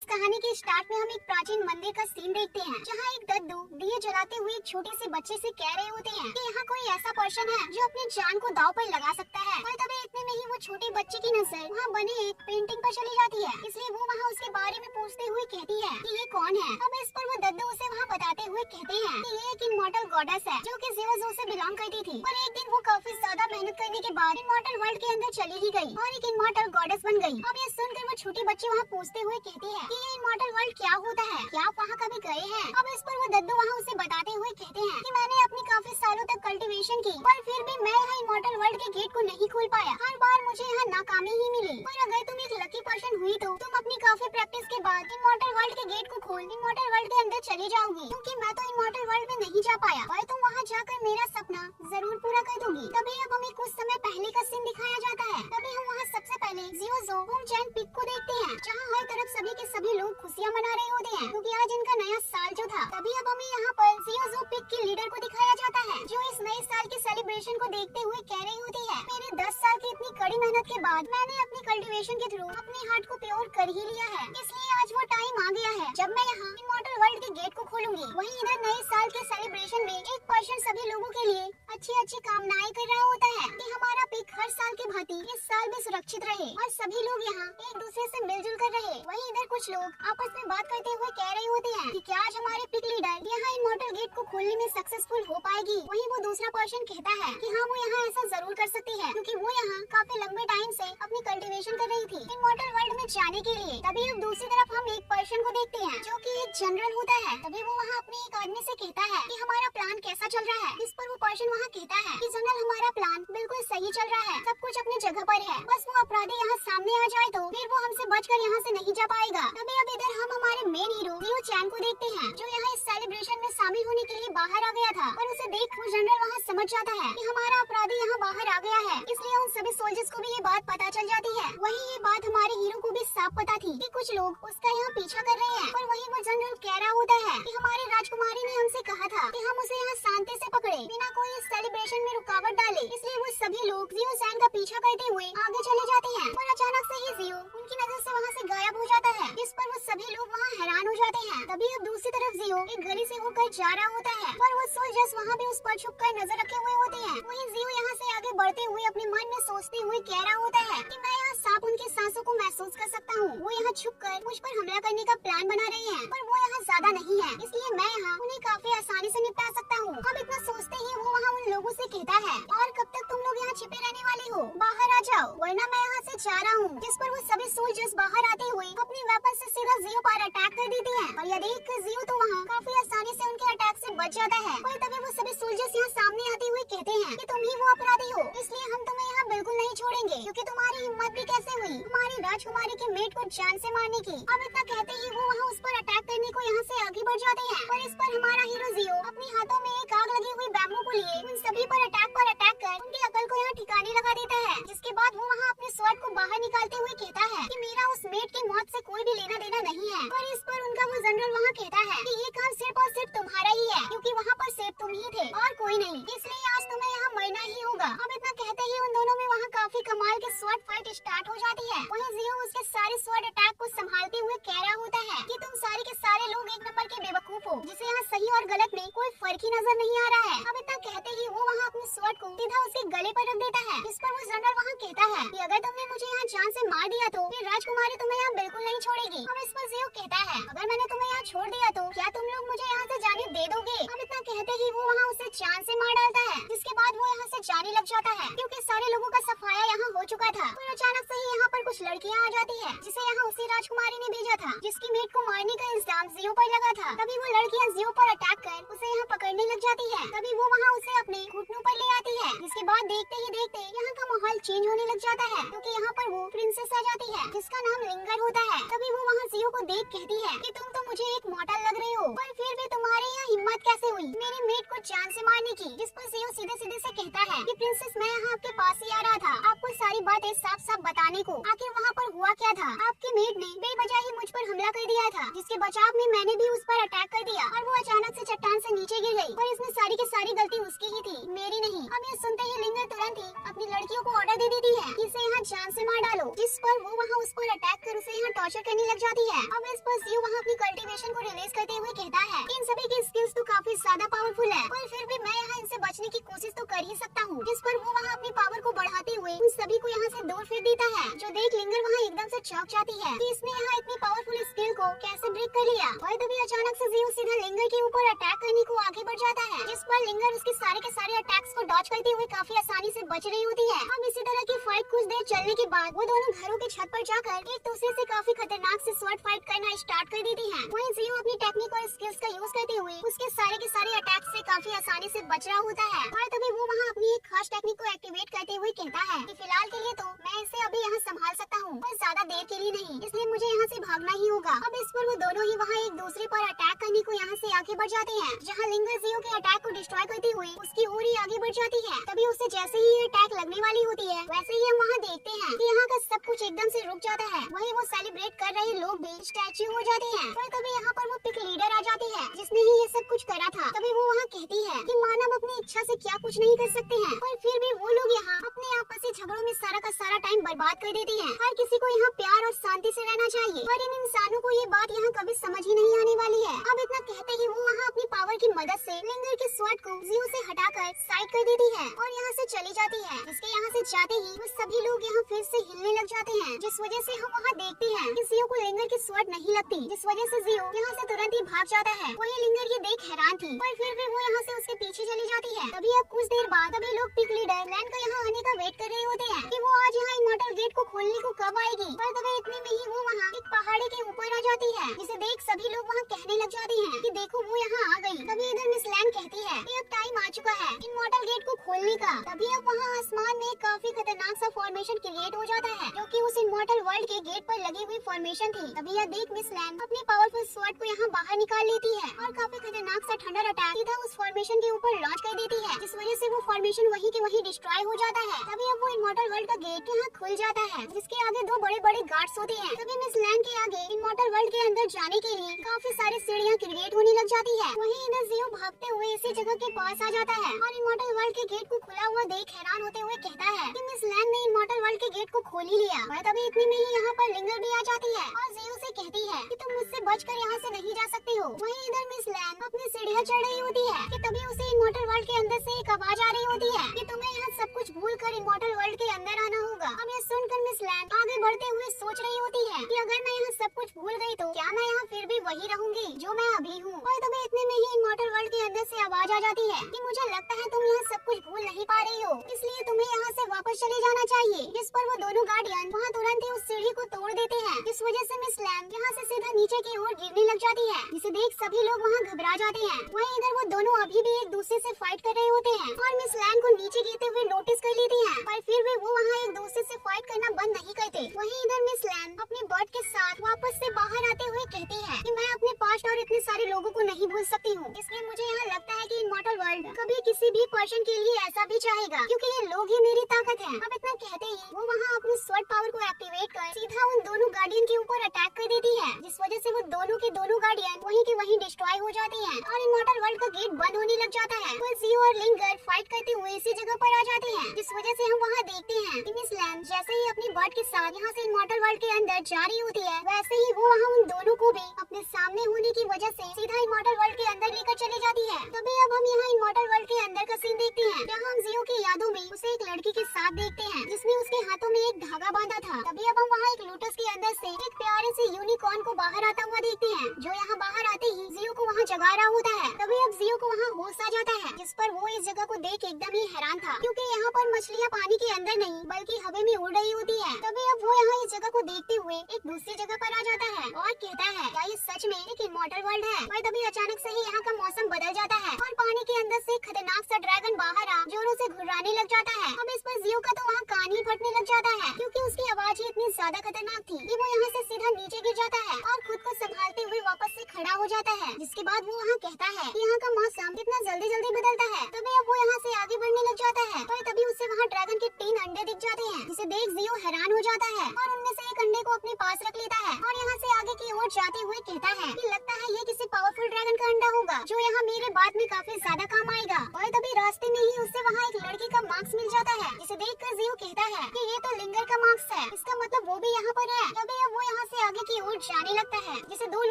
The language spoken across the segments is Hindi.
कहानी के स्टार्ट में हम एक प्राचीन मंदिर का सीन देखते हैं, जहाँ एक दद्दू दिए जलाते हुए एक छोटे से बच्चे से कह रहे होते हैं कि यहाँ कोई ऐसा पर्सन है जो अपनी जान को दांव पर लगा सकता है। और तभी इतने में ही वो छोटे बच्चे की नजर वहाँ बने एक पेंटिंग पर चली जाती है, इसलिए वो वहाँ उसके बारे में पूछते हुए कहती है कि ये कौन है। अब इस पर वो दद्दू उसे वहाँ बताते हुए कहते हैं कि ये एक इमॉर्टल गॉडेस है जो कि ज़ीरो से बिलोंग करती थी, और एक दिन वो काफी ज्यादा मेहनत करने के बाद इमॉर्टल वर्ल्ड के अंदर चली ही गई और एक इमॉर्टल गॉडेस बन गई। अब ये सुनकर वो छोटी बच्ची वहाँ पूछते हुए कहती है कि ये इमॉर्टल वर्ल्ड क्या होता है, क्या आप वहाँ कभी गए हैं। अब इस पर वो दद्दू वहाँ उसे बताते हुए कहते हैं कि मैंने अपनी काफी सालों तक कल्टीवेशन की, पर फिर भी मैं यहाँ इमॉर्टल वर्ल्ड के गेट को नहीं खोल पाया। हर बार मुझे यहाँ नाकामी ही मिली, पर अगर तुम एक लकी पर्सन हुई तो तुम अपनी काफी प्रैक्टिस के बाद इमॉर्टल वर्ल्ड के गेट को खोल इमॉर्टल वर्ल्ड के अंदर चली जाओगी, क्योंकि मैं तो इमॉर्टल वर्ल्ड में नहीं जा पाया, पर तुम वहाँ जाकर मेरा सपना जरूर पूरा कर दूंगी। तभी अब हमें कुछ समय पहले का सीन दिखाया जाता है। तभी हम वहाँ सबसे पहले ज़ीरो होम पिक को देखते हैं, जहाँ हर तरफ सभी के सभी लोग खुशियाँ मना रहे होते हैं, क्योंकि आज इनका नया साल जो था। तभी अब हमें यहाँ पर ज़ीरो पिक की लीडर को दिखाया जाता है, जो इस नए साल के सेलिब्रेशन को देखते हुए कह रही होती है, मेरे 10 साल की इतनी कड़ी मेहनत के बाद मैंने अपनी कल्टीवेशन के थ्रू अपने हार्ट को प्योर कर ही लिया है, इसलिए आज वो टाइम आ गया है जब मैं यहाँ इमॉर्टल वर्ल्ड के गेट को खोलूंगी। वहीं इधर नए साल के सेलिब्रेशन में एक पर्सन सभी लोगों के लिए अच्छी कामनाएं कर रहा होता है कि हमारा पिक हर साल की भांति इस साल भी सुरक्षित रहे और सभी लोग यहाँ एक दूसरे से मिलजुल कर रहे। वहीं इधर कुछ लोग आपस में बात करते हुए कह रहे होते हैं कि क्या आज हमारे पिक लीडर यहाँ इमॉर्टल गेट को खोलने में सक्सेसफुल हो पाएगी। वहीं वो दूसरा पर्सन कहता है कि हाँ, वो यहाँ ऐसा जरूर कर सकती है, क्योंकि वो यहाँ काफी लंबे टाइम से अपनी कल्टीवेशन कर रही थी इमॉर्टल वर्ल्ड में जाने के लिए। तभी अब दूसरी तरफ हम एक पर्सन को देखते हैं जो कि एक जनरल होता है। तभी वो वहाँ अपने एक आदमी से कहता है कि हमारा प्लान कैसा चल रहा है। इस पर वो पर्सन वहाँ कहता है कि जनरल, हमारा प्लान बिल्कुल सही चल रहा है, सब कुछ अपनी जगह पर है, बस वो अपराधी यहाँ सामने आ जाए तो फिर वो हमसे बचकर यहाँ से नहीं जा पाएगा। तभी अब इधर हम हमारे मेन हीरो ज़ीरो चैन को देखते हैं, जो यहाँ इस सेलिब्रेशन में शामिल होने के लिए बाहर आ गया था, और उसे देख वो जनरल वहाँ समझ जाता है कि हमारा अपराधी यहाँ बाहर आ गया है, इसलिए उन सभी सोल्जर्स को भी ये बात पता चल जाती है। वहीं ये बात हमारे हीरो को भी साफ पता थी कि कुछ लोग उसका यहाँ पीछा कर रहे हैं, पर वहीं वो जनरल कह रहा होता है कि हमारी राजकुमारी ने हमसे कहा था कि हम उसे यहाँ शांति से पकड़े, बिना कोई इस सेलिब्रेशन में रुकावट डाले, इसलिए वो सभी लोग ज़ीरो चैन का पीछा करते हुए आगे चले जाते हैं। और अचानक से ही ज़ीरो उनकी नजर से वहाँ से गायब हो जाता है, इस पर वो सभी लोग वहाँ हैरान हो जाते हैं। तभी अब दूसरी तरफ ज़ीरो एक गली से होकर जा रहा होता है, पर वो सोल्जर्स वहाँ भी उस पर छुपकर नजर रखे हुए होते हैं। वहीं ज़ीरो यहाँ से आगे बढ़ते हुए अपने मन में सोचते हुए कह रहा होता है कि मैं यहाँ सांप उनके सांसों को महसूस कर सकता हूँ, वो यहाँ छुपकर मुझ पर हमला करने का प्लान बना रहे हैं, पर वो यहाँ ज्यादा नहीं है, इसलिए मैं यहाँ उन्हें काफी आसानी से निपटा सकता हूँ। अब इतना सोचते ही वो वहाँ उन लोगों से कहता है, और कब तक तुम लोग यहाँ छिपे रहने वाले हो, बाहर आ जाओ वरना मैं यहाँ से जा रहा हूँ। जिस पर वो सभी सोल्जर्स बाहर आते हुए अपने वेपन से सीधा ज़ीरो पर अटैक कर देते हैं, और यह देख कर ज़ीरो तो वहाँ काफी आसानी से उनके अटैक से बच जाता है। और तभी वो सभी सोल्जर्स यहाँ सामने आते हुए कहते हैं कि तुम ही वो अपराधी हो, इसलिए हम तुम्हें यहाँ बिल्कुल नहीं छोड़ेंगे, क्योंकि तुम्हारी हिम्मत भी कैसे हुई हमारी राजकुमारी के मेट को जान से मारने की। अब इतना कहते ही वो वहाँ उस पर अटैक करने को यहाँ से आगे बढ़ जाते हैं, पर इस पर हमारा हीरो ज़ीरो अपने हाथों में एक आग लगी हुई बैम्बू को लिए उन सभी पर अटैक कर उनकी अकल को यहाँ ठिकाने लगा देता है। जिसके बाद वो वहाँ अपने स्वॉर्ड को बाहर निकालते हुए कहता है कि मेरा उस मेट की मौत से कोई भी लेना देना नहीं है। और इस पर उनका वो जनरल वहाँ कहता है कि ये काम सिर्फ और सिर्फ तुम्हारा ही है, क्योंकि वहाँ पर सिर्फ तुम ही थे और कोई नहीं, इसलिए आज तुम्हें यहाँ मरना ही होगा। अब इतना कहते ही उन दोनों में वहाँ काफी कमाल की स्वॉर्ड फाइट स्टार्ट हो जाती है। वहीं ज़ीरो उसके सारे स्वॉर्ड अटैक को संभालते हुए कह रहा होता है कि तुम सारे के सारे लोग एक नंबर के बेवकूफ हो, जिसे यहाँ सही और गलत में कोई फर्क ही नजर नहीं आ रहा है। अब इतना कहते ही वो वहाँ अपने स्वॉर्ड को सीधा उसके गले पर रख देता है। इस पर वो जनरल वहाँ कहता है कि अगर तुमने मुझे यहाँ जान से मार दिया तो फिर राजकुमारी तुम्हें यहाँ बिल्कुल नहीं छोड़ेगी। अब इस पर ज़ीरो कहता है अगर मैंने तुम्हें यहाँ छोड़ दिया तो क्या तुम लोग मुझे यहाँ से जाने दे दोगे। अब इतना कहते ही वो वहाँ उसे जान से मार डालता है, जिसके बाद वो यहाँ से जाने लग जाता है, क्योंकि सारे लोगों का सफाया यहाँ हो चुका था। और अचानक से ही यहाँ पर कुछ लड़कियाँ आ जाती है, जिसे यहाँ उसी राजकुमारी ने भेजा था, जिसकी मेट को मारने का इल्जाम ज़ीरो पर लगा था। तभी वो लड़कियाँ ज़ीरो पर अटैक कर उसे यहाँ पकड़ने लग जाती है। तभी वो वहाँ उसे अपने घुटनों पर ले आती है, जिसके बाद देखते ही देखते यहाँ का माहौल चेंज होने लग जाता है, क्योंकि यहाँ पर वो प्रिंसेस आ जाती है जिसका नाम लिंगर होता है। तभी वो वहाँ ज़ीरो को देख कहती है कि तुम तो मुझे एक मॉडल लग रहे हो, पर फिर भी तुम्हारे यहाँ हिम्मत कैसे हुई मेरी मेट को जान से मारने की। जिस पर ज़ीरो सीधे सीधे से कहता है कि प्रिंसेस, मैं यहाँ आपके पास ही आ रहा था आपको सारी बातें साफ साफ बताने को। आखिर वहाँ पर हुआ क्या था? आपकी मेड ने बेवजह ही मुझ पर हमला कर दिया था, जिसके बचाव में मैंने भी उस पर अटैक कर दिया और वो अचानक से चट्टान से नीचे गिर गई। और इसमें सारी की सारी गलती उसकी ही थी, मेरी नहीं। अब ये सुनते ही लिंगर तुरंत ही अपनी लड़कियों को ऑर्डर दे देती है कि इसे यहाँ जान से मार डालो, जिस पर वो वहाँ उस पर अटैक कर उसे यहाँ टॉर्चर करने लग जाती है। अब इस पर जियो वहाँ अपनी कल्टीवेशन को रिलीज करते हुए कहता है इन सभी की स्किल्स तो काफी ज्यादा पावरफुल है, पर फिर भी मैं यहाँ इनसे बचने की कोशिश तो कर ही सकता हूँ। जिस पर वो वहाँ अपनी पावर को बढ़ाते हुए उन सभी को यहाँ से दूर फेंक देता है, जो देख लिंगर वहाँ एकदम से चौंक जाती है कि इसने यहाँ इतनी पावरफुल स्किल को कैसे ब्रेक कर लिया। और तभी अचानक से जियो सीधा लिंगर के ऊपर अटैक करने को आगे बढ़ जाता है, जिस पर लिंगर उसके सारे के सारे अटैक्स को डॉज करते हुए काफी आसानी से बच रही होती है। अब इसी तरह की फाइट कुछ देर चलने के बाद वो दोनों घरों के छत पर जाकर एक दूसरे से काफी खतरनाक से स्वॉर्ड फाइट करना स्टार्ट कर देती है। वहीं जियो अपनी टेक्निक और स्किल्स का यूज करते हुए उसके सारे के सारे अटैक्स से काफी आसानी से बच रहा होता है। और तभी वो वहाँ अपनी एक खास टेक्निक को एक्टिवेट करते हुए कहता है कि फिलहाल के लिए तो मैं इसे अभी यहाँ संभाल सकता हूँ, पर ज्यादा देर के लिए नहीं, इसलिए मुझे यहाँ से भागना ही होगा। अब इस पर वो दोनों ही वहाँ एक दूसरे पर अटैक करने को यहाँ से आगे बढ़ जाते हैं, जहाँ लिंगर जियो के अटैक को डिस्ट्रॉय करते हुए उसकी ओर ही आगे बढ़ जाती है। तभी उसे जैसे ही अटैक लगने वाली होती है, वैसे ही हम वहाँ देखते हैं कि यहाँ का सब कुछ एकदम से रुक जाता है। वहीं वो सेलिब्रेट कर रहे लोग भी स्टैच्यू हो जाते हैं। और तभी यहाँ पर वो पिक लीडर आ जाती है, जिसने ही ये सब कुछ करा था। तभी वो वहाँ कहती है कि मानव अपनी इच्छा से क्या कुछ नहीं कर सकते हैं, पर फिर भी वो लोग यहाँ अपने आपसी झगड़ों में सारा का सारा टाइम बर्बाद कर देते हैं। हर किसी को यहाँ प्यार और शांति से रहना चाहिए, पर इन इंसानों को ये बात यहाँ कभी समझ ही नहीं आने वाली है। अब इतना कहते ही वो वहाँ अपनी पावर की मदद से लिंगर के स्वॉर्ड को जियो से हटाकर साइड कर देती है और यहाँ से चली जाती है। जिसके यहाँ से जाते ही वो सभी लोग यहाँ फिर से हिलने लग जाते हैं, जिस वजह से हम वहाँ देखते हैं कि जियो को लिंगर की स्वॉर्ड नहीं लगती, जिस वजह से जियो यहाँ से तुरंत ही भाग जाता है। वही लिंगर ये देख हैरान थी, पर फिर भी वो यहाँ से उसके पीछे चली जाती है। तभी अब कुछ देर बाद सभी लोग पिक लीडर लैंड का यहाँ आने का वेट कर रहे होते हैं कि वो आज यहाँ इमॉर्टल गेट को खोलने को कब आएगी। पर तभी इतने में ही वो वहाँ एक पहाड़ी के ऊपर आ जाती है, जिसे देख सभी लोग वहाँ कहने लग जाते हैं कि देखो वो यहाँ आ गई। तभी इधर मिस लैंड कहती है कि अब टाइम आ चुका है इमॉर्टल गेट को खोलने का। तभी अब वहाँ आसमान में काफी खतरनाक सा फॉर्मेशन क्रिएट हो जाता है, जो कि उस इमॉर्टल वर्ल्ड के गेट पर लगी हुई फॉर्मेशन थी। तभी यह देख मिस लैंड अपनी पावरफुल स्वॉर्ड को यहाँ बाहर निकाल लेती है और काफी खतरनाक सा थंडर अटैक सीधा उस फॉर्मेशन के ऊपर लॉन्च कर देती है, जिस वजह से वो फॉर्मेशन वहीं के वहीं डिस्ट्रॉय हो जाता है। तभी अब वो इमॉर्टल वर्ल्ड का गेट यहाँ खुल जाता है, जिसके आगे दो बड़े बड़े गार्ड्स होते हैं। तभी मिस लैंड के आगे इमॉर्टल वर्ल्ड के अंदर जाने के लिए काफी सारी सीढ़ियाँ क्रिएट होने लग जाती है। वहीं इधर जियो भागते हुए इसी जगह के पास आ जाता है और इमॉर्टल वर्ल्ड के गेट को खुला हुआ देख हैरान होते हुए कहता है कि मिस लैंड ने इमॉर्टल वर्ल्ड के गेट को खोल ही लिया। और तभी इतने में ही यहाँ पर लिंगर भी आ जाती है और जियो से कहती है कि तुम मुझसे बचकर यहाँ से नहीं जा सकती हो। वहीं इधर मिस लैंड अपनी सीढ़ियाँ चढ़ रही होती है कि तभी उसे इमॉर्टल वर्ल्ड के अंदर से एक आवाज आ रही होती है कि तुम्हें यहाँ सब कुछ भूल कर इमॉर्टल वर्ल्ड के अंदर आना होगा। अब ये सुनकर मिस लैंड आगे बढ़ते हुए सोच रही होती है कि अगर मैं यहाँ सब कुछ भूल गई तो क्या मैं यहाँ फिर भी वही रहूंगी जो मैं अभी हूँ। और तभी इतने में ही इमॉर्टल वर्ल्ड के अंदर से आवाज आ जाती है कि मुझे लगता है तुम यहाँ सब कुछ भूल नहीं पा रही हो, इसलिए तुम्हें यहाँ से वापस चले जाना चाहिए। जिस पर वो दोनों गार्डियन वहाँ तुरंत ही उस सीढ़ी को तोड़ देते हैं, जिस वजह से मिस लैंड यहाँ से सीधा नीचे की ओर गिरने लग जाती है, जिसे देख सभी लोग वहाँ घबरा जाते हैं। वहीं इधर वो दोनों अभी भी एक दूसरे से फाइट कर रहे होते हैं और मिस लैंड को नीचे गिरते हुए नोटिस कर लेती हैं, पर फिर भी वो वहाँ एक दूसरे से फाइट करना बंद नहीं करते। वहीं इधर मिस लैंड अपने बर्ड के साथ वापस से बाहर आते हुए कहती है कि मैं अपने पास्ट और इतने सारे लोगों को नहीं भूल सकती हूँ, इसलिए मुझे यहाँ लगता है कि इमॉर्टल वर्ल्ड कभी किसी भी पर्सन के लिए ऐसा भी चाहेगा, क्योंकि ये लोग ही मेरी ताकत है। अब इतना कहते ही वो वहाँ अपनी स्वॉर्ड पावर को एक्टिवेट कर सीधा उन दोनों गार्डियन के ऊपर अटैक कर देती है, जिस वजह से वो दोनों के दोनों गार्डियन वहीं के वहीं डिस्ट्रॉय हो जाते हैं और इमॉर्टल वर्ल्ड का गेट बंद होने लग जाता है। तो जियो और लिंगर फाइट करते हुए इसी जगह पर आ जाते हैं, जिस वजह से हम वहाँ देखते हैं कि मिस लैंड जैसे ही अपनी बर्ड के साथ यहाँ से इमॉर्टल वर्ल्ड के अंदर जा रही होती है, वैसे ही वो वहाँ उन दोनों को भी अपने सामने होने की वजह से सीधा इमॉर्टल वर्ल्ड के अंदर लेकर चली जाती है। तभी अब हम यहाँ इमॉर्टल वर्ल्ड के अंदर का सीन देखते हैं, जहाँ हम जियो की यादों में उसे एक लड़की के साथ देखते हैं जिसने उसके हाथों में एक धागा बांधा था। तभी अब हम वहाँ एक लोटस के अंदर से एक प्यारे से यूनिकॉर्न को बाहर आता हुआ देखते हैं, जो यहाँ बाहर आते ही जियो को वहाँ जगा रहा होता है। तभी अब जियो को वहाँ होश आ जाता है, जिस पर वो इस जगह को देख एकदम ही हैरान था, क्योंकि यहाँ पर मछलियाँ पानी के अंदर नहीं बल्कि हवा में उड़ रही होती है। तभी अब वो यहाँ इस जगह को देखते हुए एक दूसरी जगह पर आ जाता है और कहता है क्या ये सच में एक इमॉर्टल वर्ल्ड है। और तभी अचानक से ही यहाँ का मौसम बदल जाता है और पानी के अंदर से खतरनाक सा ड्रैगन बाहर आ जोरों से घुर्राने लग जाता है। अब इस पर जियो का तो वहाँ कान ही फटने लग जाता है, क्योंकि उसकी आवाज ही इतनी ज्यादा खतरनाक थी कि वो यहाँ से सीधा नीचे गिर जाता है और खुद को संभालते हुए वापस से खड़ा काला हो जाता है, जिसके बाद वो वहाँ कहता है कि यहाँ का मौसम कितना जल्दी जल्दी बदलता है। तभी अब वो यहाँ से आगे बढ़ने लग जाता है, पर तभी उसे वहाँ ड्रैगन के 3 अंडे दिख जाते हैं, जिसे देख जियो हैरान हो जाता है और उनमें से एक अंडे को अपने पास रख लेता है और यहाँ से आगे की ओर जाते हुए कहता है कि लगता है ये किसी पावरफुल ड्रैगन का अंडा होगा जो यहाँ मेरे बाद में काफी ज्यादा काम आएगा। और तभी रास्ते में ही उसे वहाँ एक लड़की का मार्क्स मिल जाता है, जिसे देखकर जियो कहता है कि ये तो लिंगर का मार्क्स है, इसका मतलब वो भी यहाँ पर है। तभी अब वो यहाँ से आगे की ओर जाने लगता है, जिसे दो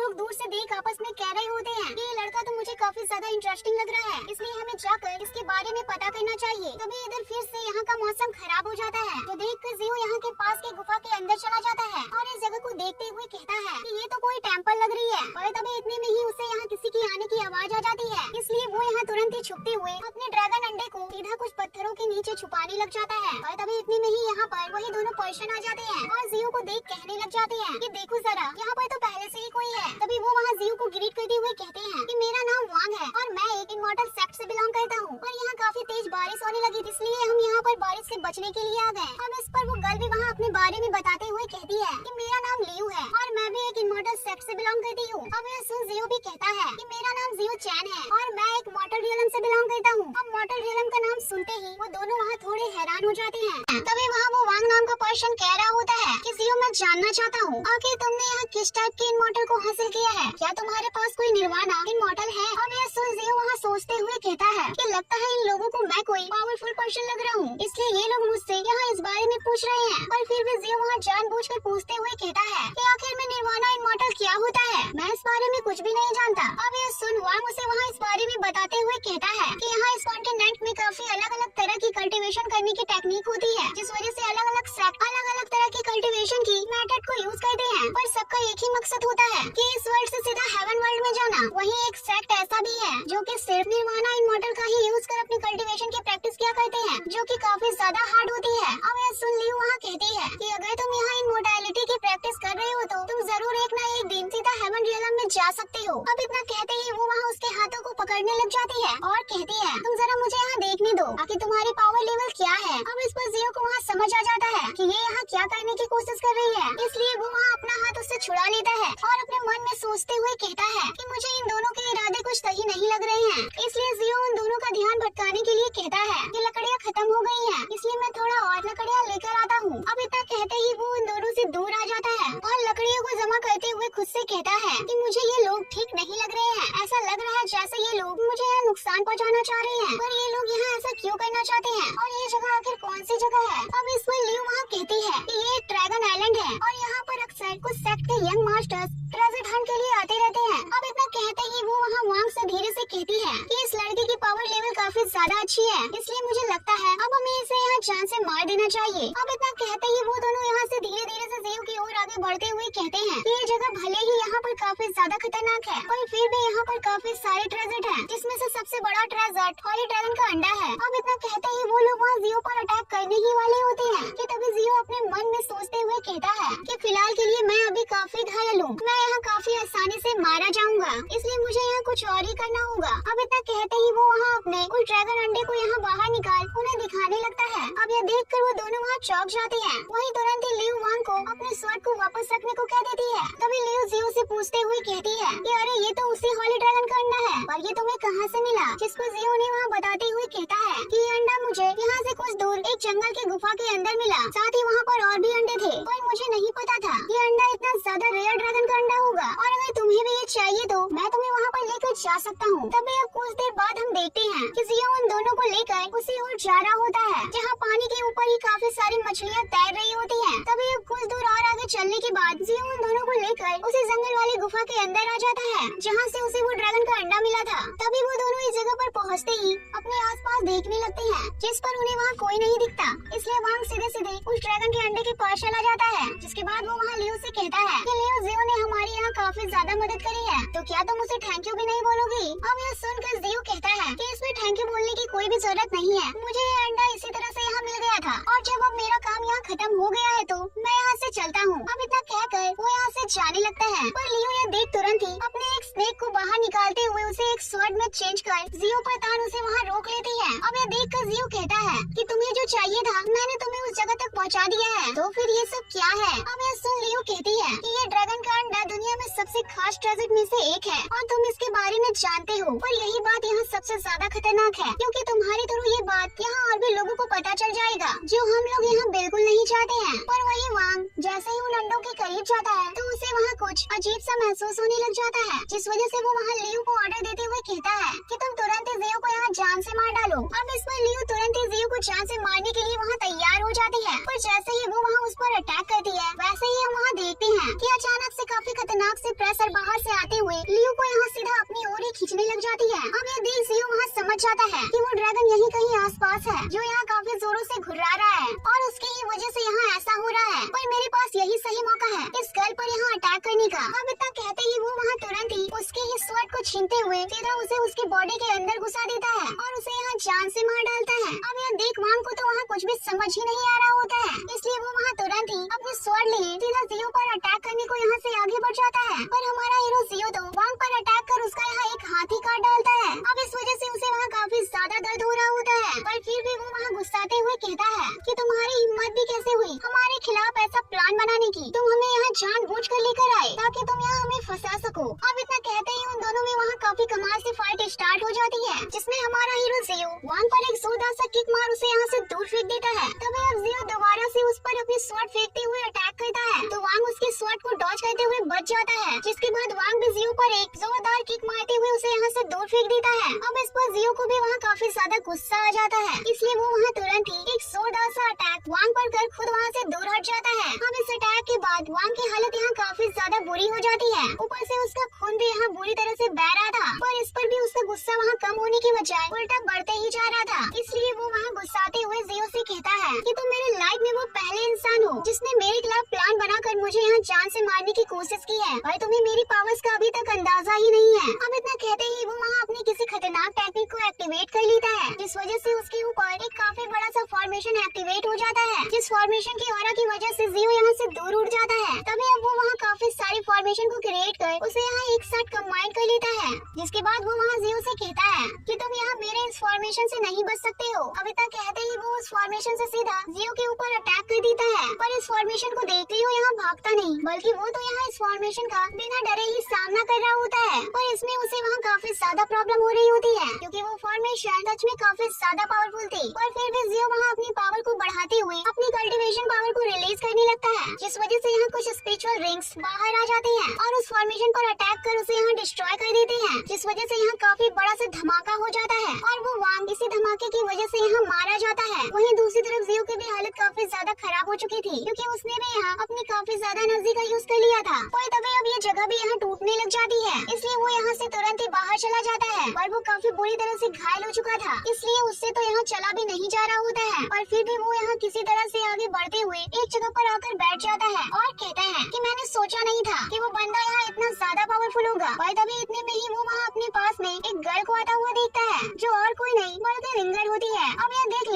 लोग दूर से देख आपस में कह रहे होते हैं कि ये लड़का तो मुझे काफी ज्यादा इंटरेस्टिंग लग रहा है, इसलिए हमें जाकर इसके बारे में पता करना चाहिए। तभी इधर फिर से यहाँ का मौसम खराब हो जाता है, तो देखकर जियो यहाँ के पास के गुफा के अंदर चला जाता है और इस जगह को देखते हुए कहता है कि ये तो कोई टेम्पल लग रही है। और तभी इतने में ही उसे यहाँ किसी की आने की आवाज आ जाती है, इसलिए वो यहाँ तुरंत ही छुपते हुए अपने ड्रैगन अंडे को सीधा कुछ पत्थरों के नीचे छुपाने लग जाता है। और तभी इतने में ही यहाँ पर वही दोनों पर्सन आ जाते हैं और जियो को देख कहने लग जाते हैं कि देखो जरा यहाँ पर तो पहले से ही कोई है। तभी वो वहाँ जियो को ग्रीट करते हुए कहते हैं कि मेरा नाम वांग है और मैं एक इमॉर्टल सेक्ट से बिलोंग करता हूँ, और यहाँ काफी तेज बारिश होने लगी थी, इसलिए हम यहाँ पर बारिश से बचने के लिए आ गए। अब इस पर वो गर्ल भी वहाँ अपने बारे में बताते हुए कहती है कि मेरा नाम लियू है और मैं भी एक इमॉर्टल सेक्ट से बिलोंग करती हूँ। अब यह सुन जियो भी कहता है कि मेरा नाम जियो चैन है और मैं एक मॉर्टल रियलम से बिलोंग करता हूँ। अब मॉर्टल रियलम का नाम सुनते ही वो दोनों वहाँ थोड़े हैरान हो जाते हैं। तभी वहाँ वो वांग नाम का पर्सन कह रहा होता है कि जियो मैं जानना चाहता हूँ आखिर तुमने यहाँ किस टाइप के इमॉर्टल को हासिल किया है, क्या तुम्हारे पास कोई निर्वाणा इमॉर्टल है। और यह सुन जियो वहाँ सोचते हुए कहता है कि लगता है इन लोगों को मैं कोई पावरफुल पर्सन लग रहा हूँ, इसलिए ये लोग मुझसे यहाँ इस बारे में पूछ रहे हैं। पर फिर भी जियो वहाँ जानबूझकर पूछते हुए कहता है कि आखिर में निर्वाणा इमॉर्टल क्या होता है, मैं इस बारे में कुछ भी नहीं जानता। अब यह सुन वांग उसे वहाँ इस बारे में बताते हुए कहता है कि यहाँ इस कॉन्टिनेंट में काफी अलग अलग तरह की कल्टीवेशन करने की टेक्निक होती है, जिस वजह से अलग अलग सेक्ट अलग अलग तरह की कल्टीवेशन की मेथड को यूज करते हैं, पर सबका एक ही मकसद होता है कि इस वर्ल्ड से सीधा हेवन वर्ल्ड में जाना। वहीं एक सेक्ट ऐसा भी है जो कि सिर्फ निर्वाणा इमॉर्टल का ही यूज कर अपनी कल्टीवेशन की प्रैक्टिस किया करते हैं, जो कि काफी ज्यादा हार्ड होती है। अब यह सुन लियू वहाँ कहती है कि अगर तुम यहाँ इमॉर्टैलिटी की प्रैक्टिस कर रहे हो तो तुम जरूर एक न एक दिन सीधा हेवन रियलम में जा सकते हो। अब इतना कहते ही वो वहाँ उसके हाथों को पकड़ने लग जाती है और कहती है तुम जरा मुझे यहाँ देखने दो आखिर तुम्हारी पावर लेवल क्या है। अब इस पर जियो को वहाँ समझ आ जाता है कि ये यहाँ क्या करने की कोशिश कर रही है, इसलिए वो वहाँ अपना हाथ उससे छुड़ा लेता है और अपने मन में सोचते हुए कहता है कि मुझे इन दोनों के इरादे कुछ सही नहीं लग रहे हैं। इसलिए जियो उन दोनों का ध्यान भटकाने के लिए कहता है कि लकड़ियाँ खत्म हो गई हैं, इसलिए मैं थोड़ा और लकड़ियाँ लेकर आता हूँ। अब इतना कहते ही वो उन दोनों से दूर आ जाता है और लकड़ियों को जमा करते हुए खुद से कहता है कि मुझे ये लोग ठीक नहीं लग रहे हैं, ऐसा लग रहा है जैसे ये लोग मुझे यहाँ नुकसान पहुँचाना चाह रहे हैं, पर ये लोग यहाँ ऐसा क्यों करना चाहते हैं और ये जगह आखिर कौन सी जगह है। अब इस पर लियू वहाँ कहती है कि ये एक ड्रैगन आइलैंड है और यहाँ पर अक्सर कुछ सेक्ट के यंग मास्टर्स ट्रेजर हंट के लिए आते रहते हैं। अब इतना कहते ही वो वहाँ वांग से धीरे से कहती है कि इस लड़के की पावर लेवल काफी ज्यादा अच्छी है, इसलिए मुझे लगता है अब हमें इसे यहाँ जान से मार देना चाहिए। अब इतना कहते ही वो दोनों यहाँ से धीरे धीरे से जियो की ओर आगे बढ़ते हुए कहते हैं कि ये जगह भले ही यहाँ पर काफी ज्यादा खतरनाक है, पर फिर भी यहाँ पर काफी सारे ट्रेजर हैं, जिसमें से सबसे बड़ा ट्रेजर हॉली ड्रैगन का अंडा है। अब इतना कहते ही वो लोग वहाँ जियो पर अटैक करने ही वाले होते हैं कि तभी जियो अपने मन में सोचते हुए कहता है कि फिलहाल के लिए मैं अभी काफी घायल हूँ, मैं यहाँ काफी आसानी से मारा जाऊंगा, इसलिए मुझे यहाँ कुछ और ही करना होगा। अब इतना कहते ही वो वहाँ अपने उस ड्रैगन अंडे को यहाँ बाहर निकाल उन्हें दिखाने लगता है। अब यह देखकर वो दोनों वहाँ चौंक जाते हैं। वहीं तुरंत ही लियू वांग को अपने स्वर्ड को वापस रखने को कह देती है। तभी लियू जियो से पूछते हुए कहती है कि अरे ये तो उसी हॉली ड्रैगन का अंडा है, पर ये तुम्हें कहाँ से मिला। जिसको जियो ने वहाँ बताते हुए कहता है कि ये अंडा मुझे यहाँ से कुछ दूर एक जंगल की गुफा के अंदर मिला, साथ ही वहाँ पर और भी अंडे थे, पर मुझे नहीं पता था ये अंडा इतना ज्यादा रेयर ड्रैगन का अंडा होगा, और अगर तुम्हें भी ये चाहिए तो मैं तुम्हें वहाँ पर लेकर जा सकता हूँ। तभी अब कुछ देर बाद हम देखते हैं कि जियो उन दोनों को लेकर उसी ओर जा रहा होता है जहाँ पानी के ऊपर ही काफी सारी मछलियाँ तैर रही होती हैं। तभी अब कुछ दूर और आगे चलने के बाद जियो उन दोनों को लेकर उसी जंगल वाली गुफा के अंदर आ जाता है जहाँ से उसे वो ड्रैगन का अंडा मिला था। तभी वो दोनों इस जगह पर पहुँचते ही अपने आसपास देखने लगते हैं, जिस पर उन्हें वहाँ कोई नहीं दिखता, इसलिए वांग सीधे सीधे उस ड्रैगन के अंडे के पास चला जाता है। जिसके बाद वो वहाँ लियो से कहता है कि लियो, जियो ने हमारी यहाँ काफी ज्यादा मदद करी है, तो क्या तुम उसे थैंक यू भी नहीं बोलोगी? अब यह सुनकर जियो कहता है कि इसमें थैंक यू बोलने की कोई भी जरूरत नहीं है, मुझे ये अंडा इसी तरह से यहाँ मिल गया था और जब अब मेरा काम यहाँ खत्म हो गया है तो मैं यहाँ से चलता हूँ। अब इतना कहकर वो यहाँ से जाने लगता है, पर लियो यह देख तुरंत ही अपने एक स्नेक को बाहर निकालते हुए उसे एक स्वॉर्ड में चेंज कर जियो पर तान उसे वहाँ रोक लेती है। अब यह देख कर जियो कहता है कि तुम्हें जो चाहिए था मैंने तुम्हें उस जगह तक पहुँचा दिया है, तो फिर ये सब क्या है? अब यह सुन लियो कहती है कि ये ड्रैगन का अंडा दुनिया में सबसे खास ट्रेजर में से एक है और तुम इसके बारे में जानते हो, पर यही बात यहाँ सबसे ज्यादा खतरनाक है क्योंकि तुम्हारे थ्रू ये बात यहाँ और भी लोगों को पता चल जाएगा जो हम लोग यहाँ बिल्कुल नहीं चाहते हैं। पर वही वांग जैसे ही उन अंडों के करीब जाता है तो उसे वहाँ कुछ अजीब सा महसूस होने लग जाता है, जिस वजह से वो वहाँ लियो को ऑर्डर देते हुए कहता है कि तुम तुरंत ही जियो को यहाँ जान से मार डालो। अब इस पर लियो तुरंत ही जियो को जान से मारने के लिए वहाँ तैयार हो जाती है, पर जैसे ही वो वहाँ उस पर अटैक करती है वैसे ही हम वहाँ देखते हैं कि अचानक से काफी खतरनाक से प्रेशर बाहर से आते हुए लियो को यहाँ सीधा अपनी ओर ही खींचने लग जाती है। अब ये देख जियो वहाँ समझ जाता है कि वो ड्रैगन यहीं कहीं आसपास है जो यहाँ काफी जोरों से घुर्रा रहा है और उसकी ही वजह से यहाँ ऐसा हो रहा है, पर मेरे पास यही सही मौका है इस गर्ल पर यहाँ अटैक करने का। अब इतना कहते ही वो वहाँ तुरंत ही उसके ही स्वॉर्ड को छीनते हुए सीधा उसे उसकी बॉडी के अंदर घुसा देता है और उसे यहाँ जान से मार डालता है। अब यह देख वांग को तो वहाँ कुछ भी समझ ही नहीं आ रहा होता है, इसलिए वो वहाँ तुरंत ही अपने स्वॉर्ड लिए सीधा जियो पर अटैक करने को यहाँ से आगे बढ़ जाता है, पर हमारा हीरो जियो तो वांग पर अटैक कर उसका यहाँ एक हाथ ही काट डालता है। अब इस वजह से उसे वहाँ काफी ज्यादा दर्द हो रहा होता है, पर फिर भी वो वहाँ गुस्साते हुए कहता है कि तुम्हारी हिम्मत भी कैसे हुई हमारे खिलाफ ऐसा प्लान बनाने की, तुम हमें यहाँ जानबूझकर लेकर आए ताकि तुम यहाँ हमें फंसा सको। अब इतना कहते ही उन दोनों में वहाँ काफी कमाल से फाइट स्टार्ट हो जाती है, जिसमें हमारा हीरो जियो वांग पर एक जोरदार सा किक मार उसे यहाँ से दूर फेंक देता है। तभी अब जियो दोबारा से उस पर अपनी स्वॉर्ड फेंकते हुए अटैक करता है तो वांग उसके स्वॉर्ड को डॉज करते हुए बच जाता है, जिसके बाद वांग भी जियो पर एक जोरदार किक मारते हुए उसे यहाँ से दूर फेंक देता है। अब इस पर जियो को भी वहाँ काफी ज्यादा गुस्सा आ जाता है, इसलिए वो वहाँ तुरंत ही एक जोरदार सा अटैक वांग पर कर खुद वहाँ से दूर हट जाता है। अब इस अटैक के बाद वांग की हालत यहाँ काफी ज्यादा बुरी हो जाती है, ऊपर से उसका खून भी यहाँ बुरी तरह से बह रहा था, पर इस पर भी उसका गुस्सा वहाँ कम होने की बजाय उल्टा बढ़ते ही जा रहा था, इसलिए वो वहाँ गुस्साते हुए जियो से कहता है कि तुम मेरे लाइफ में वो पहले इंसान हो जिसने मेरे खिलाफ प्लान बनाकर मुझे यहाँ जान से मारने की कोशिश की है और तुम्हें मेरी पावर्स का अभी तक अंदाजा ही नहीं है। अब इतना कहते ही वो वहाँ अपनी किसी खतरनाक टेक्निक को एक्टिवेट कर लेता है, जिस वजह से उसके ऊपर एक काफी बड़ा सा फॉर्मेशन एक्टिवेट हो जाता है, जिस फॉर्मेशन की ऑरा की वजह से जियो यहाँ से दूर उड़ जाता है। तभी अब वो वहाँ काफी सारी फॉर्मेशन को क्रिएट कर उसे यहाँ एक साथ कंबाइन कर लेता है, जिसके बाद वो वहाँ जियो से कहता है कि तुम यहाँ मेरे इस फॉर्मेशन से नहीं बच सकते हो। अब इतना कहते ही वो उस फॉर्मेशन से सीधा जियो के ऊपर अटैक कर देता है, पर इस फॉर्मेशन को देखते ही वो यहाँ भागता नहीं बल्कि वो तो यहाँ इस फॉर्मेशन का बिना डरे ही सामना कर रहा होता है, पर इसमें उसे वहाँ काफी ज्यादा प्रॉब्लम हो रही होती है क्योंकि वो फॉर्मेशन सच में काफी ज्यादा पावरफुल थी, पर फिर भी जियो वहाँ अपनी पावर को बढ़ाते हुए अपनी कल्टीवेशन पावर को रिलीज करने लगता है, जिस वजह से यहाँ कुछ स्पिरिचुअल रिंग्स बाहर आ जाते हैं और उस फॉर्मेशन पर अटैक कर उसे यहाँ डिस्ट्रॉय कर देते हैं, जिस वजह से यहाँ काफी बड़ा सा धमाका हो जाता है और वो वांग इसी धमाके की वजह से यहाँ मारा जाता है। वहीं दूसरी तरफ जियो की भी हालत काफी ज्यादा खराब हो चुकी थी क्योंकि उसने भी यहाँ अपनी काफी ज्यादा एनर्जी का यूज कर लिया था, पर तभी अब ये जगह भी यहाँ टूटने लग जाती है, इसलिए वो यहाँ से तुरंत ही बाहर चला जाता है, पर वो काफी बुरी तरह से घायल हो चुका था, इसलिए उससे तो यहाँ चला भी नहीं जा रहा होता है, पर फिर भी वो यहाँ किसी तरह से आगे बढ़ते हुए एक जगह पर आकर बैठ जाता है और कहता है कि मैंने सोचा नहीं था कि वो बंदा यहाँ इतना ज्यादा पावरफुल होगा, पर तभी इतने में ही वो वहाँ अपने पास में एक गर्ल को आता हुआ देखता है जो और कोई नहीं बल्कि लिंगर होती है। अब यह देख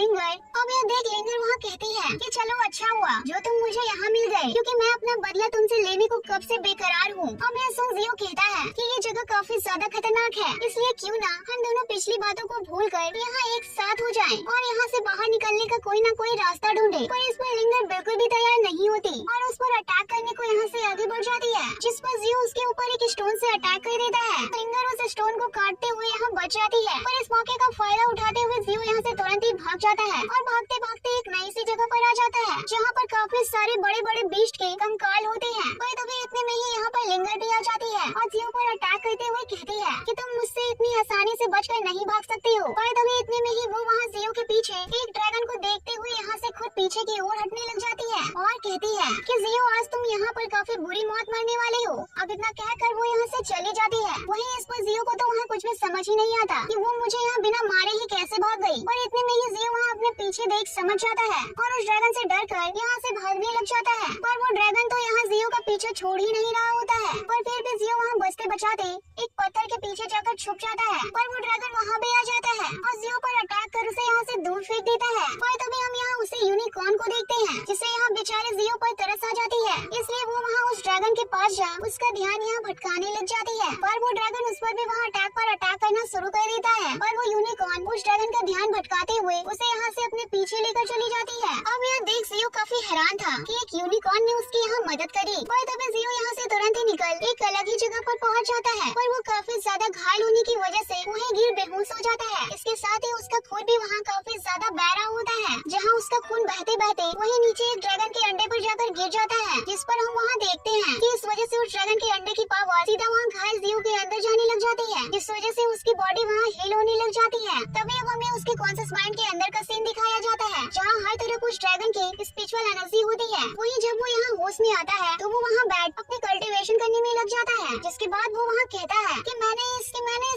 लिंगर वहाँ कहती है कि चलो अच्छा हुआ जो तुम मुझे यहाँ मिल गए क्योंकि मैं अपना बदला तुमसे लेने को कब से बेकरार हूँ। अब यह सुन जियो कहता है कि ये जगह काफी ज्यादा खतरनाक है, इसलिए क्यों ना हम दोनों पिछली बातों को भूल कर यहाँ एक साथ हो जाएं और यहाँ से बाहर निकलने का कोई न कोई रास्ता ढूंढे। पर इस पर लिंगर बिल्कुल भी तैयार नहीं होती और उस पर अटैक करने को यहाँ से आगे बढ़ जाती है, जिस पर जियो उसके ऊपर एक स्टोन से अटैक कर देता है। लिंगर उस स्टोन को काटते हुए यहाँ बच जाती है, पर इस मौके का फायदा उठाते हुए जियो यहाँ से तुरंत ही भाग जाता है और भागते भागते एक नई सी जगह पर आ जाता है जहाँ पर काफी सारे बड़े बड़े बीस्ट के कंकाल होते हैं। पर तभी इतने में ही यहाँ पर लिंगर भी आ जाती है और जियो पर अटैक करते हुए कहती है कि तुम मुझसे इतनी आसानी से बचकर नहीं भाग सकती हो। पर तभी इतने में ही वो वहाँ जियो के पीछे एक ड्रैगन को देखते हुए यहाँ से खुद पीछे की ओर हटने लग जाती है और कहती है कि जियो आज तुम यहाँ पर काफी बुरी मौत मरने वाले हो। अब इतना कहकर वो यहाँ से चली जाती है। वहीं इस पर जियो जियो को तो वहाँ कुछ भी समझ ही नहीं आता कि वो मुझे यहाँ बिना मारे ही कैसे भाग गई। और इतने में ही जियो वहाँ अपने पीछे देख समझ जाता है और उस ड्रैगन से डर कर यहाँ से भागने लग जाता है। पर वो ड्रैगन तो यहाँ जियो का पीछा छोड़ ही नहीं रहा होता है। पर फिर भी जियो वहाँ बचते बचाते एक पत्थर के पीछे जाकर छुप जाता है। पर वो ड्रैगन वहाँ भी आ जाता है और जियो पर अटैक कर उसे यहाँ से दूर फेंक देता है। पर तभी हम यहाँ उसे यूनिकॉर्न को देखते हैं जिससे यहाँ बेचारे जियो पर तरस आ जाती है। इसलिए वो वहाँ उस ड्रैगन के पास जा उसका ध्यान यहाँ भटकाने लग जाती है। पर वो ड्रैगन उस पर भी वहाँ अटैक करना शुरू कर देता है। पर वो यूनिकॉर्न उस ड्रैगन का ध्यान भटकाते हुए उसे यहाँ से अपने पीछे लेकर चली जाती है। अब यहाँ देख जियो काफी हैरान था कि एक यूनिकॉर्न ने उसकी यहाँ मदद करी। पर तभी जियो यहाँ से तुरंत ही निकल एक अलग ही जगह पर पहुँच जाता है। पर वो काफी ज्यादा घायल होने की वजह से वहीं गिर बेहोश हो जाता है। इसके साथ ही उसका खून भी वहाँ काफी ज्यादा बह रहा होता है। जहाँ उसका खून बहते बहते वहीं नीचे एक ड्रैगन के अंडे पर जाकर गिर जाता है, जिस पर हम वहाँ देखते हैं कि इस वजह से उस ड्रैगन के अंडे की पावर सीधा वहाँ घायल जियो के अंदर जाने लग जाती है, जिस वजह से उसकी बॉडी वहाँ हील होने लग जाती है। तभी अब हमें उसके कॉन्शियस माइंड के अंदर का सीन दिखाया जाता है जहाँ हर तरफ उस ड्रैगन की स्पिरिचुअल एनर्जी होती है। वहीं जब वो यहाँ होश में आता है तो वो वहाँ बैठ अपनी कल्टीवेशन करने में लग जाता है, जिसके बाद वो वहाँ कहता है कि मैंने इस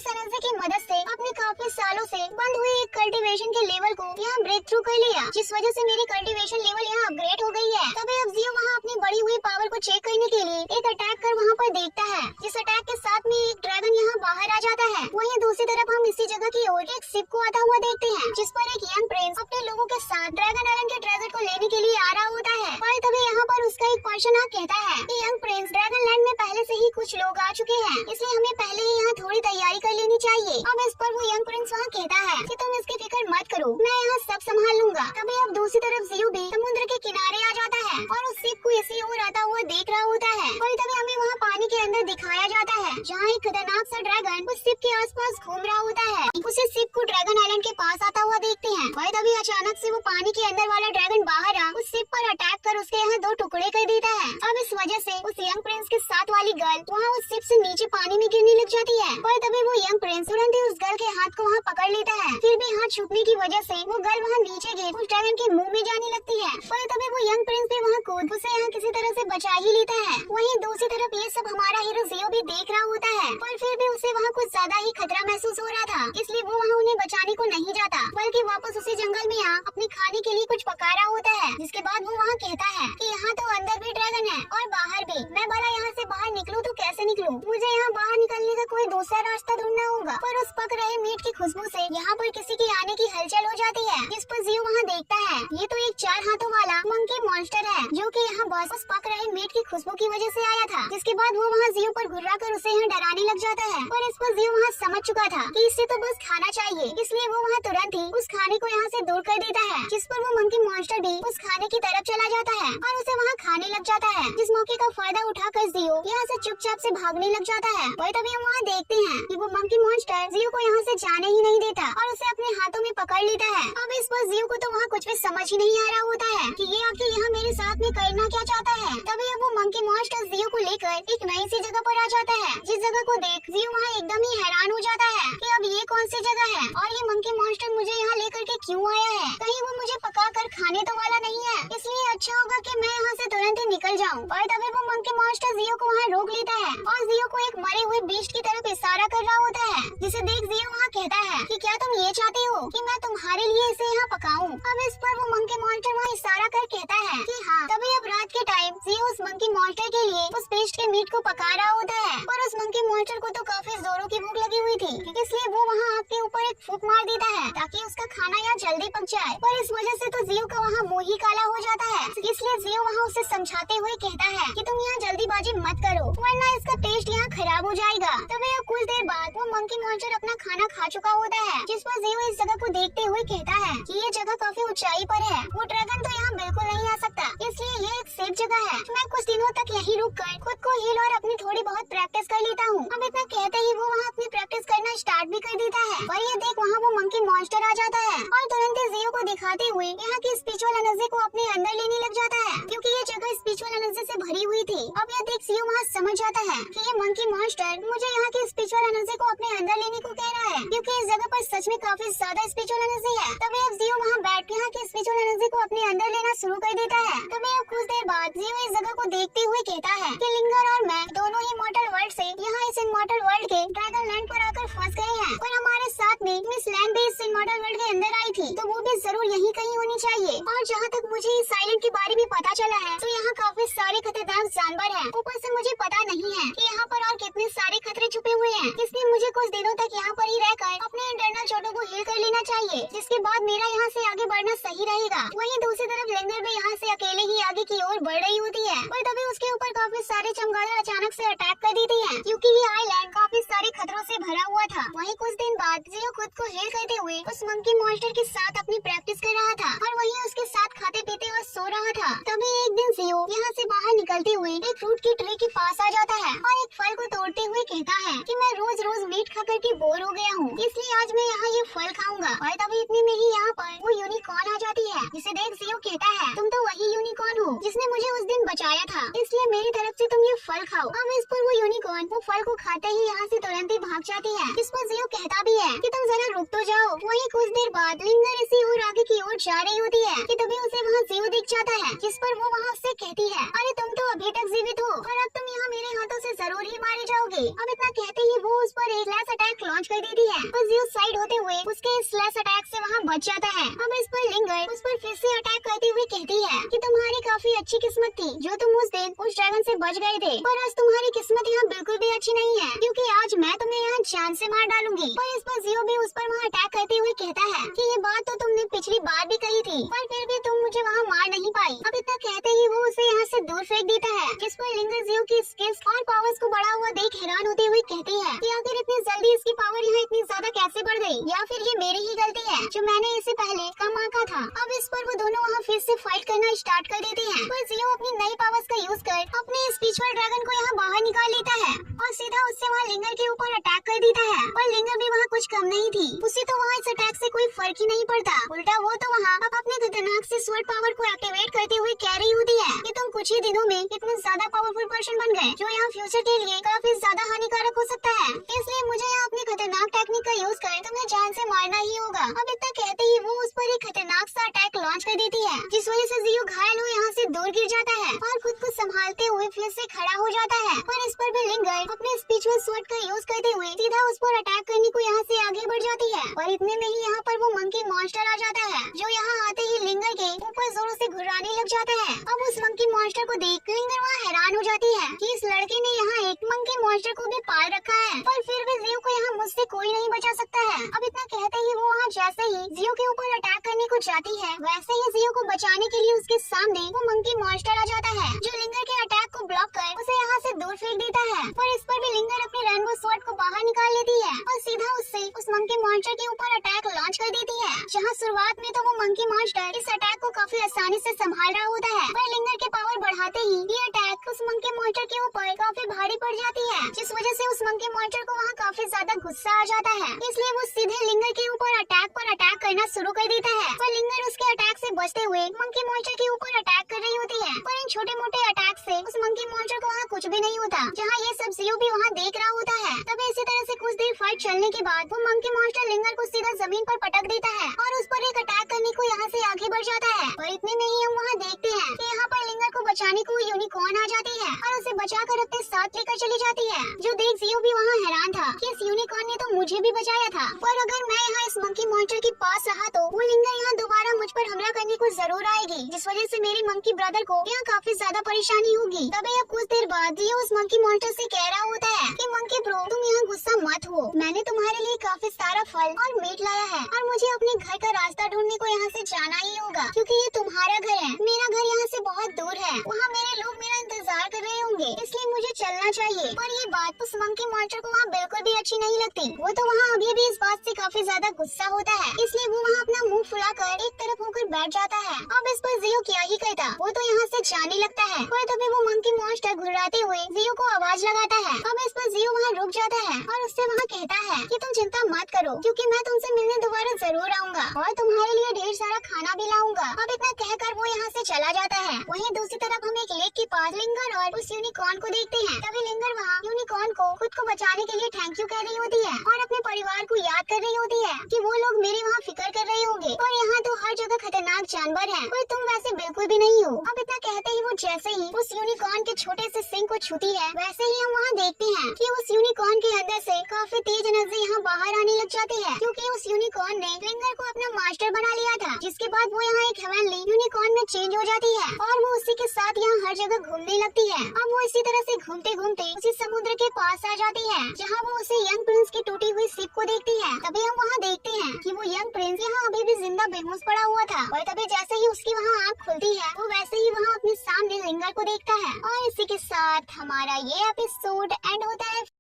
एनर्जी की मदद से अपनी काफी सालों से बंद हुई एक कल्टीवेशन के लेवल को यहाँ ब्रेक थ्रू कर लिया, जिस वजह से मेरी कल्टीवेशन लेवल यहाँ अपग्रेड हो गई है। तभी अब जियो वहाँ अपनी बढ़ी हुई पावर को चेक करने के लिए एक अटैक कर वहाँ पर देखता है, जिस अटैक के साथ में एक ड्रैगन यहाँ बाहर आ जाता है। वहीं दूसरी तरफ हम इसी जगह की ओर एक शिप को आता हुआ देखते हैं, जिस पर एक यंग प्रिंस अपने लोगों के साथ ड्रैगन आइलैंड के ट्रेजर को लेने के लिए आ रहा होता है। पर तभी यहाँ पर उसका एक पर्सन कहता है कि यंग प्रिंस, ड्रैगन लैंड में पहले से ही कुछ लोग आ चुके हैं, इसलिए हमें पहले ही यहाँ थोड़ी तैयारी कर लेनी चाहिए। अब इस पर वो यंग प्रिंस वहाँ कहता है कि तुम इसकी फिक्र मत करो, मैं यहाँ सब संभाल लूंगा। तभी अब दूसरी तरफ जियो भी समुद्र के किनारे आ जाता है और उस शिप को इसी ओर आता हुआ देख रहा होता है। और तभी हमें वहाँ पानी के अंदर दिखाया जाता है जहाँ एक खतरनाक सा ड्रैगन उस शिप के आसपास घूम रहा होता है। उसी शिप को ड्रैगन आइलैंड के पास आता हुआ देखते हैं। और तभी अचानक से वो पानी के अंदर वाला ड्रैगन बाहर आ उस शिप पर अटैक कर उसके यहाँ 2 टुकड़े कर देता है। अब इस वजह से उस यंग प्रिंस के साथ वाली गर्ल वहाँ उस शिप से नीचे पानी में गिरने लग जाती है। पर तभी वो यंग प्रिंस तुरंत ही उस गर्ल के हाथ को वहाँ पकड़ लेता है। फिर भी हाथ छूटने की वजह से वो गर्ल वहाँ नीचे गिर उस ड्रैगन के मुंह में जाने लगती है। पर तभी वो यंग प्रिंस भी वहाँ कूद उसे यहाँ किसी तरह से बचा ही लेता है। वहीं दूसरी तरफ ये सब हमारा हीरो जियो भी देख रहा होता है, पर फिर भी उसे वहाँ कुछ ज्यादा ही खतरा महसूस हो रहा था, इसलिए वो वहाँ उन्हें बचाने को नहीं जाता, बल्कि वापस उसी जंगल में यहाँ अपने खाने के लिए कुछ पका रहा होता है। जिसके बाद वो वहाँ कहता है कि यहाँ तो अंदर भी ड्रैगन है और बाहर भी, मैं भला यहाँ से बाहर निकलूं तो कैसे निकलूं? मुझे यहाँ बाहर निकलने का कोई दूसरा रास्ता ढूंढना होगा। पर उस पक रहे मीट की खुशबू से यहाँ पर किसी के आने की हलचल हो जाती है, जिस पर जियो वहाँ देखता है ये तो एक 4 हाथों वाला मंकी मॉन्स्टर है जो कि यहाँ बस उस पक रहे मीट की खुशबू की वजह से आया था। जिसके बाद वो वहाँ जियो पर घुर्रा कर उसे यहाँ डराने लग जाता है। पर इस पर जियो वहाँ समझ चुका था कि इससे तो बस खाना चाहिए, इसलिए वो वहाँ तुरंत ही उस खाने को यहाँ से दूर कर देता है, जिस पर वो मंकी मॉन्स्टर भी उस खाने की तरफ चला जाता है और उसे वहाँ खाने लग जाता है। जिस मौके का फायदा उठाकर जियो यहाँ से चुपचाप से भागने लग जाता है। पर तभी हम वहाँ देखते हैं कि वो मंकी मॉन्स्टर जियो को यहाँ से जाने ही नहीं देता और उसे अपने हाथों में पकड़ लेता है। अब इस पर जियो को तो वहाँ कुछ भी समझ ही नहीं आ रहा होता है कि ये आखिर यहाँ मेरे साथ में करना क्या चाहता है। तभी अब वो मंकी मॉन्स्टर जियो को लेकर एक नई सी जगह पर आ जाता है, जिस जगह को देख जियो वहाँ एकदम ही हैरान हो जाता है कि अब ये कौन सी जगह है और ये मंकी मॉन्स्टर मुझे यहाँ लेकर के क्यों आया है? कहीं वो मुझे पका कर खाने तो वाला नहीं है, इसलिए अच्छा होगा कि मैं यहाँ से तुरंत ही निकल जाऊँ। और तभी वो मंकी मॉन्स्टर जियो को वहाँ रोक लेता है और जियो को एक मरे हुए बीस्ट की तरफ इशारा कर रहा होता है, जिसे देख जियो वहाँ कहता है कि क्या तुम ये चाहते हो कि मैं तुम्हारे लिए इसे यहाँ पकाऊं? अब इस पर वो मंकी मॉन्स्टर वहाँ इशारा कर कहता है कि हाँ। तभी अब रात के टाइम जियो उस मंकी मॉन्स्टर के लिए उस बीस्ट के मीट को पका रहा होता है, पर उस मंकी मॉन्स्टर को तो काफी जोरों की भूख लगी हुई थी, इसलिए वो वहाँ आग के ऊपर एक फूंक मार देता है ताकि उसका खाना यहाँ जल्दी पक जाए। पर इस वजह से तो जियो का वहाँ मुंह ही काला हो जाता है, इसलिए जियो वहाँ उसे समझाते हुए कहता है कि तुम यहाँ जल्दीबाजी मत करो वरना इसका टेस्ट यहाँ खराब हो जाएगा। तभी अब कुछ देर बाद वो मंकी मॉन्स्टर अपना खाना खा चुका होता है, जिस पर जियो इस जगह को देखते हुए कहता है कि ये जगह काफी ऊंचाई पर है, वो ड्रैगन तो यहाँ बिल्कुल नहीं आ सकता, इसलिए ये एक सेफ जगह है। मैं कुछ दिनों तक यहीं रुक कर खुद को हील और अपनी थोड़ी बहुत प्रैक्टिस कर लेता हूँ। अब इतना कहते ही वो वहाँ अपनी प्रैक्टिस करना स्टार्ट भी कर देता है। और ये देख वहाँ वो मंकी मॉन्स्टर आ जाता है और तुरंत ही जियो को दिखाते हुए यहाँ की स्पिरिचुअल एनर्जी को अपने अंदर लेने लग जाता है, क्योंकि ये जगह स्पिरिचुअल एनर्जी से भरी हुई थी। अब यह देख जियो वहाँ समझ जाता है कि ये मंकी मॉन्स्टर मुझे यहाँ की स्पिरिचुअल एनर्जी को अपने अंदर लेने को कह रहा है, क्योंकि इस जगह पर सच में काफी ज्यादा स्पिरिचुअल एनर्जी है। तभी अब जियो वहाँ बैठ के यहाँ की स्पिरिचुअल एनर्जी को अपने अंदर लेना शुरू कर देता है। तभी अब कुछ देर बाद जियो इस जगह को देखते हुए कहता है कि लिंगर और मैं दोनों ही मॉर्टल वर्ल्ड से यहाँ इस इमॉर्टल वर्ल्ड के ड्रैगन लैंड पर आकर फंस गए हैं, और हमारे साथ में मिस लैंड भी इस इमॉर्टल वर्ल्ड के अंदर आई थी, तो वो भी जरूर यहीं कहीं होनी चाहिए। और जहाँ तक मुझे इस आइलैंड के बारे में पता चला है तो यहाँ काफी सारे खतरनाक जानवर हैं। ऊपर से मुझे पता नहीं है कि यहाँ पर और कितने सारे खतरे छुपे हुए हैं, इसलिए मुझे कुछ दिनों तक यहाँ पर ही रहकर अपने इंटरनल चोटों को हील कर लेना चाहिए, जिसके बाद मेरा यहाँ से आगे बढ़ना सही रहेगा। वहीं दूसरी तरफ लिंगर भी यहाँ से अकेले ही आगे की ओर बढ़ रही होती है, और तभी उसके ऊपर काफी सारे चमगादड़ अचानक से अटैक कर देती है, क्योंकि ये आइलैंड काफी सारे खतरों से भरा हुआ था। वहीं कुछ दिन बाद जियो खुद को हील करते हुए उस मंकी मॉन्स्टर के साथ अपनी प्रैक्टिस कर रहा था, और वहीं उसके साथ खाते पीते और सो रहा था। तभी एक दिन जियो यहाँ से बाहर निकलते हुए एक फ्रूट की ट्री के पास आ जाता है और एक फल को तोड़ते हुए कहता है कि मैं रोज रोज मीट खा करके बोर हो गया हूँ, इसलिए आज मैं यहाँ ये फल खाऊंगा। और तभी इतने में ही यहाँ पर वो यूनिकॉर्न आ जाती है, जिसे देख जियो कहता है तुम तो वही यूनिकॉर्न हो जिसने मुझे उस दिन बचाया था, इसलिए मेरी तरफ से तुम ये फल खाओ। अब इस पर वो यूनिकॉर्न वो फल को खाते ही यहाँ से तुरंत ही भाग जाती है। इस पर जियो कहता भी है कि तुम जरा रुक तो जाओ। वहीं कुछ देर बाद लिंगर इसी और आगे की ओर जा रही होती है कि तभी उसे वहाँ जियो दिख जाता है, जिस पर वो वहाँ उससे कहती है अरे तुम तो अभी तक जीवित हो और अब तुम यहाँ मेरे हाथों से जरूर ही मारे जाओगे। अब इतना कहते ही वो उस पर एक स्लैश अटैक लॉन्च कर देती है, और जियो साइड होते हुए उसके स्लैश अटैक से वहाँ बच जाता है। अब इस पर लिंगर उस पर फिर से अटैक करते हुए कहती है कि तुम्हारी काफी अच्छी किस्मत थी जो तुम उस दिन उस ड्रैगन से बच गए थे, पर आज तुम्हारी किस्मत यहाँ बिल्कुल भी अच्छी नहीं है, क्योंकि आज मैं तुम्हें यहाँ जान से मार डालूंगी। पर इस पर जियो भी उस पर वहाँ अटैक करते हुए कहता है कि ये बात तो तुमने पिछली बार भी कही थी, पर फिर भी तुम मुझे वहाँ मार नहीं पाई। अब इतना कहते ही वो उसे यहाँ से दूर फेंक देता है, जिस पर लिंगर जियो की स्किल्स और पावर्स को बढ़ा हुआ देख हैरान होते हुए कहती है कि आखिर इतनी जल्दी इसकी पावर यहाँ इतनी ज्यादा कैसे बढ़ गई, या फिर ये मेरी ही गलती है जो मैंने इसे पहले कम आंका था। अब इस पर वो दोनों वहाँ फिर से फाइट करना स्टार्ट कर देते हैं, पर जियो अपनी नई पावर्स का यूज कर अपने स्पिरिचुअल ड्रैगन को यहाँ बाहर निकाल लेता है और सीधा उससे वहाँ लिंगर के ऊपर अटैक कर देता है। पर लिंगर भी वहाँ कुछ कम नहीं थी, उसे तो वहाँ इस अटैक से कोई फर्क ही नहीं पड़ता, उल्टा वो तो वहाँ अब अपने खतरनाक से स्वॉर्ड पावर को एक्टिवेट करते हुए कह रही होती है कि तुम कुछ ही दिनों में इतने ज्यादा पावरफुल पर्सन बन गए जो यहाँ फ्यूचर के लिए काफी ज्यादा हानिकारक हो सकता है, इसलिए मुझे यहाँ अपनी खतरनाक टेक्निक का यूज कर तुम्हें जान से मारना ही होगा। अब इतना कहते ही वो उस पर एक खतरनाक सा अटैक लॉन्च कर देती है, जिस वजह से जियो घायल हो यहाँ से दूर गिर जाता है और खुद को संभालते हुए फिर से खड़ा हो जाता है। पर इस पर भी लिंगर अपने स्पिरिचुअल स्वॉर्ड का यूज करते हुए सीधा उस पर अटैक करने को यहाँ से आगे बढ़ जाती है, और इतने में ही यहाँ पर वो मंकी मॉन्स्टर आ जाता है, जो यहाँ आते ही लिंगर के ऊपर जोरों से घुराने लग जाता है। अब उस मंकी मॉन्स्टर को देख लिंगर वहाँ हैरान हो जाती है कि इस लड़के ने यहाँ एक मंकी मॉन्स्टर को भी पाल रखा है, पर फिर भी जियो को यहाँ मुझसे कोई नहीं बचा सकता है। अब इतना कहते ही वो वहाँ जैसे ही जियो के ऊपर अटैक करने को जाती है, वैसे ही जियो को बचाने के लिए उसके सामने वो मंकी मॉन्स्टर आ जाता है, जो लिंगर के अटैक को ब्लॉक कर उसे यहाँ से दूर फेंक देता है। पर इस पर भी लिंगर अपने रेनबो स्वॉर्ड को बाहर निकाल लेती है और सीधा उससे उस मंकी मॉन्स्टर के ऊपर अटैक लॉन्च कर देती है, जहाँ शुरुआत में तो वो मंकी मॉन्स्टर इस अटैक को काफी आसानी से संभाल रहा होता है, पर लिंगर के पावर बढ़ाते ही ये अटैक उस मंकी मॉन्स्टर के ऊपर काफी भारी पड़ जाती है, जिस वजह से उस मंकी मॉन्स्टर को वहाँ काफी ज्यादा गुस्सा आ जाता है, इसलिए वो सीधे लिंगर के ऊपर अटैक करना शुरू कर देता है। पर लिंगर उसके अटैक से बचते हुए मंकी मॉन्स्टर के ऊपर अटैक कर रही होती है, पर इन छोटे मोटे अटैक से उस मंकी मॉन्स्टर को वहाँ कुछ भी नहीं होता, जहाँ ये सब जियो भी वहाँ देख रहा होता है। तभी इसी तरह से कुछ देर फाइट चलने के बाद वो मंकी मॉन्स्टर लिंगर को सीधा जमीन पर पटक देता है और उस पर एक अटैक करने को यहाँ से आगे बढ़ जाता है। और इतने में ही हम वहाँ देखते हैं कि यहाँ पर लिंगर को बचाने को यूनिकॉर्न आ जाती है और उसे बचाकर अपने साथ लेकर चली जाती है, जो देख जियो भी वहाँ हैरान था कि इस यूनिकॉर्न ने तो मुझे भी बचाया था, पर अगर मैं यहाँ इस मंकी मॉन्स्टर के पास रहा तो वो लिंगर यहाँ दोबारा मुझ पर हमला करने को जरूर आएगी, जिस वजह से मेरे मंकी ब्रदर को यहाँ काफी ज्यादा परेशानी होगी। तभी अब कुछ देर बाद जियो उस मंकी मॉन्स्टर से कह रहा होता है कि मंकी ब्रो तुम यहाँ गुस्सा मत हो, मैंने तुम्हारे लिए काफी सारा फल और मीट लाया है और मुझे अपने घर का रास्ता ढूंढने को यहाँ से जाना ही होगा, क्योंकि ये तुम्हारा घर है, मेरा घर यहाँ से बहुत दूर है, वहाँ मेरे लोग मेरा इंतजार कर रहे होंगे, इसलिए मुझे चलना चाहिए। पर ये बात उस मंकी मॉन्स्टर को वहाँ बिल्कुल भी अच्छी नहीं लगती, वो तो वहाँ अभी भी इस बात से काफी ज्यादा गुस्सा होता है, इसलिए वो वहाँ अपना मुंह फुलाकर एक तरफ होकर बैठ जाता है। अब इस पर जियो क्या ही करता, वो तो यहाँ से जाने लगता है, पर तभी वो मंकी मॉन्स्टर घुराते हुए जियो को आवाज लगाता है। अब इस पर जियो वहाँ रुक जाता है और उससे वहाँ कहता है कि तुम चिंता मत करो क्योंकि मैं तुमसे मिलने दोबारा जरूर आऊंगा और तुम्हारे लिए ढेर सारा खाना भी लाऊंगा। अब इतना कहकर वो यहाँ से चला जाता है। वहीं दूसरी तरफ हम एक लेक के पास लिंगर और उस यूनिकॉर्न को देखते हैं। तभी लिंगर वहाँ यूनिकॉर्न को खुद को बचाने के लिए थैंक यू कह रही होती है और अपने परिवार को याद कर रही होती है कि वो लोग मेरी वहाँ फिक्र कर रहे होंगे और यहाँ तो हर जगह खतरनाक जानवर है और तुम वैसे बिल्कुल भी नहीं हो। अब इतना कहते ही वो जैसे ही उस यूनिकॉर्न के छोटे से सिंग को छूती है वैसे ही हम वहाँ देखते हैं कि उस यूनिकॉर्न के अंदर से काफी तेज एनर्जी यहाँ बाहर आने लग जाती है क्योंकि उस यूनिकॉर्न ने लिंगर को अपना मास्टर बना लिया था। जिसके बाद वो यहाँ एक हेवनली यूनिकॉर्न में चेंज हो जाती है और वो उसी के साथ यहाँ हर जगह घूमने लगती है। अब वो इसी तरह से घूमते घूमते उसी समुद्र के पास आ जाती है जहाँ वो उसे यंग प्रिंस की टूटी हुई शिप को देखती है। तभी हम वहाँ देखते हैं कि वो यंग प्रिंस यहाँ अभी भी जिंदा बेहोश पड़ा हुआ था और तभी जैसे ही उसकी वहाँ आँख खुलती है वो वैसे ही वहाँ अपने सामने लिंगर को देखता है। और इसी के साथ हमारा ये एपिसोड एंड होता है।